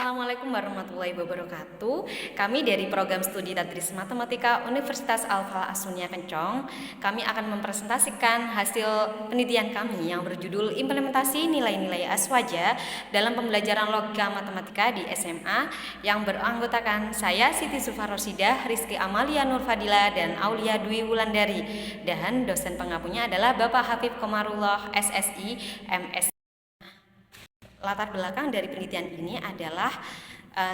Assalamualaikum warahmatullahi wabarakatuh. Kami dari program studi Tadris Matematika Universitas Al-Falah Asunia Kencong, kami akan mempresentasikan hasil penelitian kami yang berjudul Implementasi Nilai-nilai Aswaja dalam Pembelajaran Logika Matematika di SMA yang beranggotakan saya Siti Sufarosidah, Rizky Amalia Nurfadila, dan Aulia Dwi Wulandari. Dan dosen pengampunya adalah Bapak Habib Komarullah SSI MS. Latar belakang dari penelitian ini adalah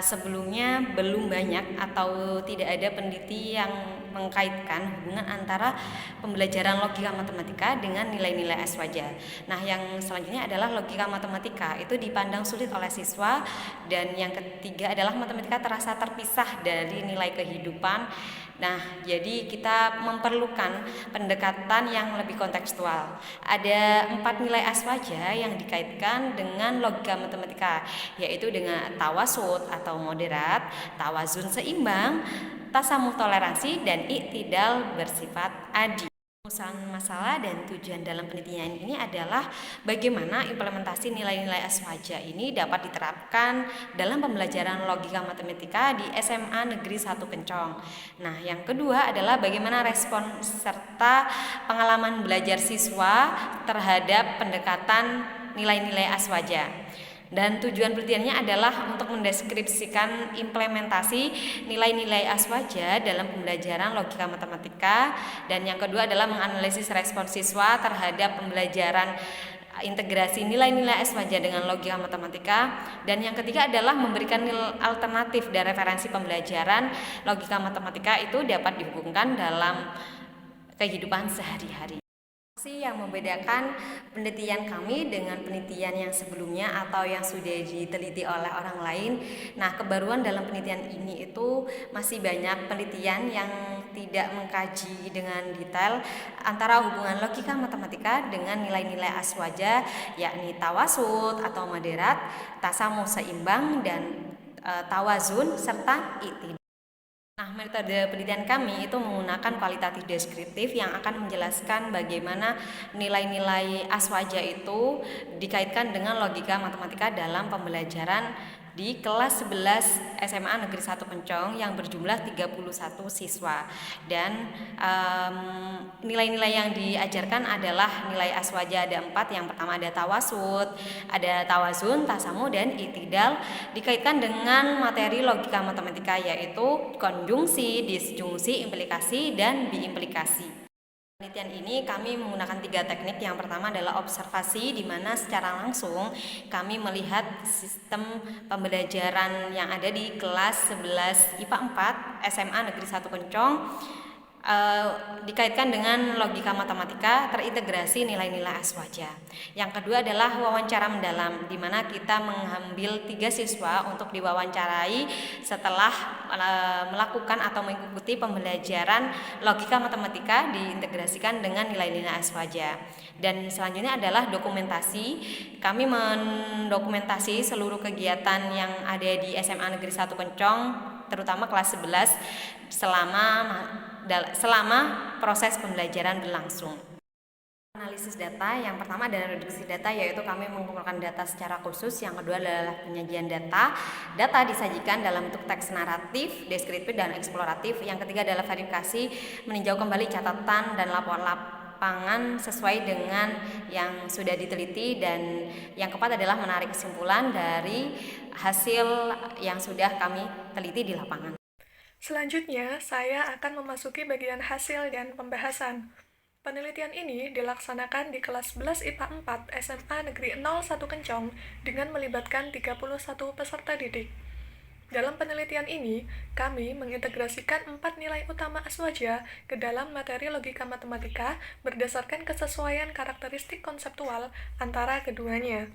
sebelumnya belum banyak atau tidak ada peneliti yang mengkaitkan hubungan antara pembelajaran logika matematika dengan nilai-nilai aswaja. Nah, yang selanjutnya adalah logika matematika itu dipandang sulit oleh siswa, dan yang ketiga adalah matematika terasa terpisah dari nilai kehidupan. Nah, jadi kita memerlukan pendekatan yang lebih kontekstual. Ada 4 nilai aswaja yang dikaitkan dengan logika matematika, yaitu dengan tawasud atau moderat, tawazun seimbang, tasamuh toleransi, dan iktidal bersifat adil. Permasalahan masalah dan tujuan dalam penelitian ini adalah bagaimana implementasi nilai-nilai aswaja ini dapat diterapkan dalam pembelajaran logika matematika di SMA Negeri 1 Kencong. Nah, yang kedua adalah bagaimana respon serta pengalaman belajar siswa terhadap pendekatan nilai-nilai aswaja. Dan tujuan penelitiannya adalah untuk mendeskripsikan implementasi nilai-nilai aswaja dalam pembelajaran logika matematika. Dan yang kedua adalah menganalisis respon siswa terhadap pembelajaran integrasi nilai-nilai aswaja dengan logika matematika. Dan yang ketiga adalah memberikan nilai alternatif dan referensi pembelajaran logika matematika itu dapat dihubungkan dalam kehidupan sehari-hari. Yang membedakan penelitian kami dengan penelitian yang sebelumnya atau yang sudah diteliti oleh orang lain. Nah, kebaruan dalam penelitian ini itu masih banyak penelitian yang tidak mengkaji dengan detail antara hubungan logika matematika dengan nilai-nilai aswaja, yakni tawasud atau moderat, tasamuh seimbang, dan tawazun serta iktidal. Nah, metode penelitian kami itu menggunakan kualitatif deskriptif yang akan menjelaskan bagaimana nilai-nilai aswaja itu dikaitkan dengan logika matematika dalam pembelajaran di kelas 11 SMA Negeri 1 Kencong yang berjumlah 31 siswa. Dan nilai-nilai yang diajarkan adalah nilai aswaja ada 4. Yang pertama ada tawasud, ada tawazun, tasamuh, dan iktidal, dikaitkan dengan materi logika matematika yaitu konjungsi, disjungsi, implikasi, dan biimplikasi. Penelitian ini kami menggunakan 3 teknik. Yang pertama adalah observasi, di mana secara langsung kami melihat sistem pembelajaran yang ada di kelas 11 IPA 4 SMA Negeri 1 Kencong dikaitkan dengan logika matematika terintegrasi nilai-nilai aswaja. Yang kedua adalah wawancara mendalam, di mana kita mengambil 3 siswa untuk diwawancarai setelah melakukan atau mengikuti pembelajaran logika matematika diintegrasikan dengan nilai-nilai aswaja. Dan selanjutnya adalah dokumentasi. Kami mendokumentasi seluruh kegiatan yang ada di SMA Negeri 1 Kencong, terutama kelas 11 selama proses pembelajaran berlangsung. Analisis data, yang pertama adalah reduksi data, yaitu kami mengumpulkan data secara khusus. Yang kedua adalah penyajian data. Data disajikan dalam bentuk teks naratif, deskriptif, dan eksploratif. Yang ketiga adalah verifikasi, meninjau kembali catatan dan lapangan sesuai dengan yang sudah diteliti. Dan yang keempat adalah menarik kesimpulan dari hasil yang sudah kami teliti di lapangan. Selanjutnya, saya akan memasuki bagian hasil dan pembahasan. Penelitian ini dilaksanakan di kelas 11 IPA 4 SMA Negeri 01 Kencong dengan melibatkan 31 peserta didik. Dalam penelitian ini, kami mengintegrasikan 4 nilai utama aswaja ke dalam materi logika matematika berdasarkan kesesuaian karakteristik konseptual antara keduanya.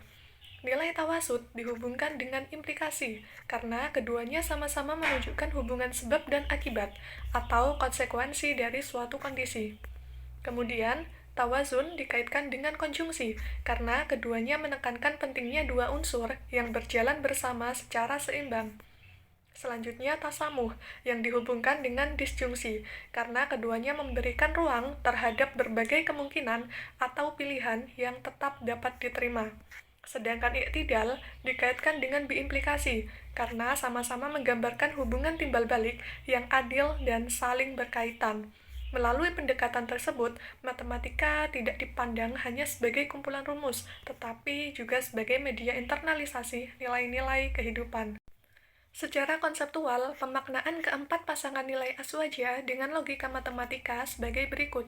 Nilai tawasud dihubungkan dengan implikasi karena keduanya sama-sama menunjukkan hubungan sebab dan akibat atau konsekuensi dari suatu kondisi. Kemudian, tawazun dikaitkan dengan konjungsi karena keduanya menekankan pentingnya 2 unsur yang berjalan bersama secara seimbang. Selanjutnya, tasamuh yang dihubungkan dengan disjungsi karena keduanya memberikan ruang terhadap berbagai kemungkinan atau pilihan yang tetap dapat diterima. Sedangkan iktidal dikaitkan dengan biimplikasi, karena sama-sama menggambarkan hubungan timbal balik yang adil dan saling berkaitan. Melalui pendekatan tersebut, matematika tidak dipandang hanya sebagai kumpulan rumus, tetapi juga sebagai media internalisasi nilai-nilai kehidupan. Secara konseptual, pemaknaan keempat pasangan nilai aswaja dengan logika matematika sebagai berikut.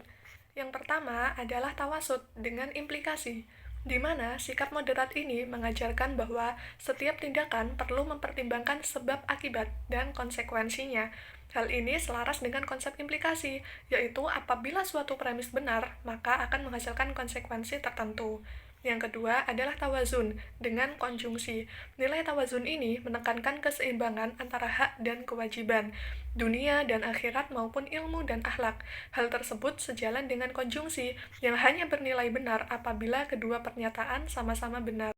Yang pertama adalah tawasud dengan implikasi, di mana sikap moderat ini mengajarkan bahwa setiap tindakan perlu mempertimbangkan sebab akibat dan konsekuensinya. Hal ini selaras dengan konsep implikasi, yaitu apabila suatu premis benar, maka akan menghasilkan konsekuensi tertentu. Yang kedua adalah tawazun dengan konjungsi. Nilai tawazun ini menekankan keseimbangan antara hak dan kewajiban, dunia dan akhirat maupun ilmu dan akhlak. Hal tersebut sejalan dengan konjungsi yang hanya bernilai benar apabila kedua pernyataan sama-sama benar.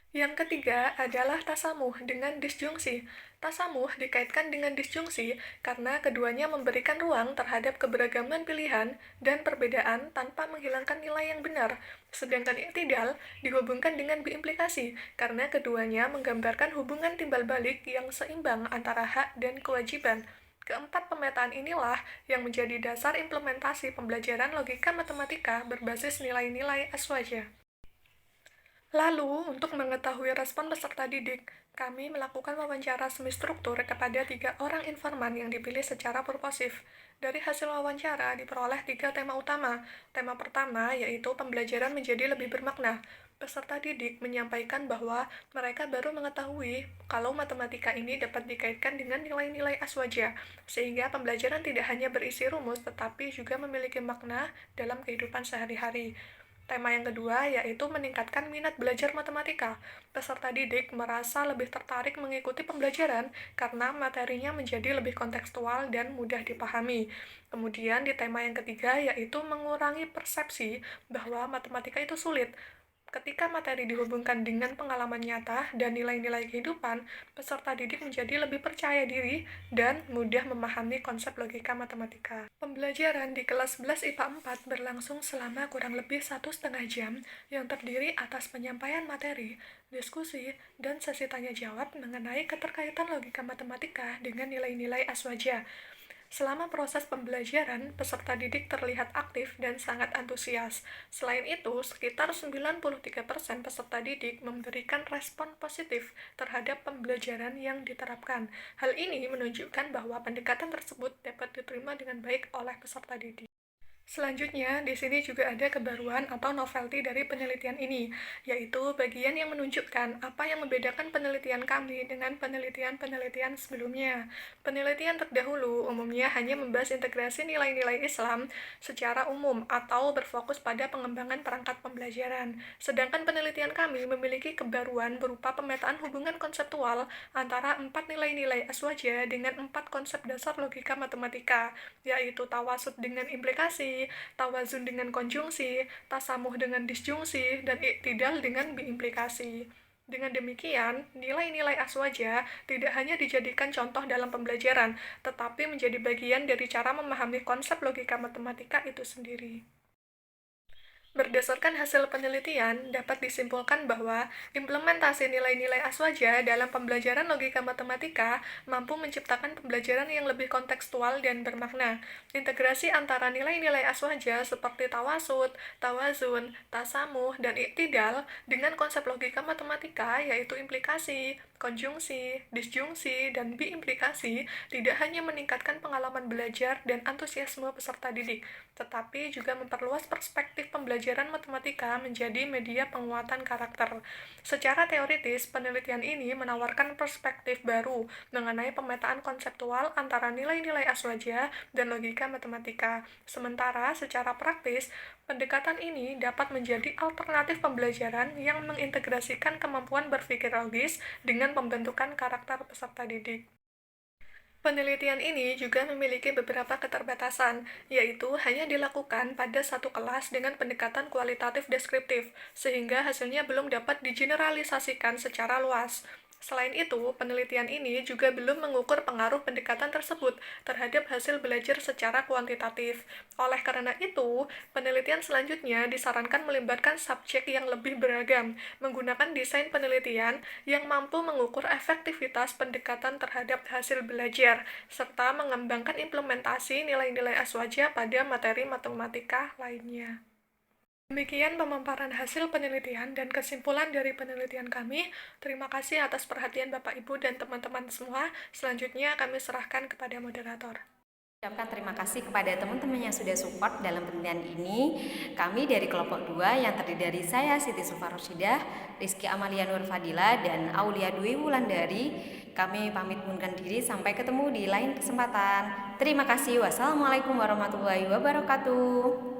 Yang ketiga adalah tasamuh dengan disjungsi. Tasamuh dikaitkan dengan disjungsi karena keduanya memberikan ruang terhadap keberagaman pilihan dan perbedaan tanpa menghilangkan nilai yang benar. Sedangkan iktidal dihubungkan dengan biimplikasi karena keduanya menggambarkan hubungan timbal balik yang seimbang antara hak dan kewajiban. Keempat pemetaan inilah yang menjadi dasar implementasi pembelajaran logika matematika berbasis nilai-nilai aswaja. Lalu, untuk mengetahui respon peserta didik, kami melakukan wawancara semi-struktur kepada 3 orang informan yang dipilih secara purposif. Dari hasil wawancara diperoleh 3 tema utama. Tema pertama yaitu pembelajaran menjadi lebih bermakna. Peserta didik menyampaikan bahwa mereka baru mengetahui kalau matematika ini dapat dikaitkan dengan nilai-nilai aswaja, sehingga pembelajaran tidak hanya berisi rumus tetapi juga memiliki makna dalam kehidupan sehari-hari. Tema yang kedua yaitu meningkatkan minat belajar matematika. Peserta didik merasa lebih tertarik mengikuti pembelajaran karena materinya menjadi lebih kontekstual dan mudah dipahami. Kemudian di tema yang ketiga yaitu mengurangi persepsi bahwa matematika itu sulit. Ketika materi dihubungkan dengan pengalaman nyata dan nilai-nilai kehidupan, peserta didik menjadi lebih percaya diri dan mudah memahami konsep logika matematika. Pembelajaran di kelas 11 IPA 4 berlangsung selama kurang lebih 1,5 jam yang terdiri atas penyampaian materi, diskusi, dan sesi tanya jawab mengenai keterkaitan logika matematika dengan nilai-nilai aswaja. Selama proses pembelajaran, peserta didik terlihat aktif dan sangat antusias. Selain itu, sekitar 93% peserta didik memberikan respon positif terhadap pembelajaran yang diterapkan. Hal ini menunjukkan bahwa pendekatan tersebut dapat diterima dengan baik oleh peserta didik. Selanjutnya, di sini juga ada kebaruan atau novelty dari penelitian ini, yaitu bagian yang menunjukkan apa yang membedakan penelitian kami dengan penelitian-penelitian sebelumnya. Penelitian terdahulu umumnya hanya membahas integrasi nilai-nilai Islam secara umum atau berfokus pada pengembangan perangkat pembelajaran. Sedangkan penelitian kami memiliki kebaruan berupa pemetaan hubungan konseptual antara 4 nilai-nilai aswaja dengan 4 konsep dasar logika matematika, yaitu tawasud dengan implikasi, tawazun dengan konjungsi, tasamuh dengan disjungsi, dan iktidal dengan biimplikasi. Dengan demikian, nilai-nilai aswaja tidak hanya dijadikan contoh dalam pembelajaran, tetapi menjadi bagian dari cara memahami konsep logika matematika itu sendiri. Berdasarkan hasil penelitian, dapat disimpulkan bahwa implementasi nilai-nilai aswaja dalam pembelajaran logika matematika mampu menciptakan pembelajaran yang lebih kontekstual dan bermakna. Integrasi antara nilai-nilai aswaja seperti tawasud, tawazun, tasamuh, dan iktidal dengan konsep logika matematika yaitu implikasi, konjungsi, disjungsi, dan biimplikasi tidak hanya meningkatkan pengalaman belajar dan antusiasme peserta didik, tetapi juga memperluas perspektif pembelajaran matematika menjadi media penguatan karakter. Secara teoritis, penelitian ini menawarkan perspektif baru mengenai pemetaan konseptual antara nilai-nilai aswaja dan logika matematika. Sementara secara praktis, pendekatan ini dapat menjadi alternatif pembelajaran yang mengintegrasikan kemampuan berpikir logis dengan pembentukan karakter peserta didik. Penelitian ini juga memiliki beberapa keterbatasan, yaitu hanya dilakukan pada satu kelas dengan pendekatan kualitatif deskriptif, sehingga hasilnya belum dapat digeneralisasikan secara luas. Selain itu, penelitian ini juga belum mengukur pengaruh pendekatan tersebut terhadap hasil belajar secara kuantitatif. Oleh karena itu, penelitian selanjutnya disarankan melibatkan subjek yang lebih beragam, menggunakan desain penelitian yang mampu mengukur efektivitas pendekatan terhadap hasil belajar, serta mengembangkan implementasi nilai-nilai aswaja pada materi matematika lainnya. Demikian pemaparan hasil penelitian dan kesimpulan dari penelitian kami. Terima kasih atas perhatian Bapak Ibu dan teman-teman semua. Selanjutnya kami serahkan kepada moderator. Ucapkan terima kasih kepada teman-teman yang sudah support dalam penelitian ini. Kami dari kelompok 2 yang terdiri dari saya Siti Sufa Rosyidah, Rizky Amalia Nur Fadila, dan Aulia Dwi Wulandari. Kami pamit mundurkan diri, sampai ketemu di lain kesempatan. Terima kasih. Wassalamualaikum warahmatullahi wabarakatuh.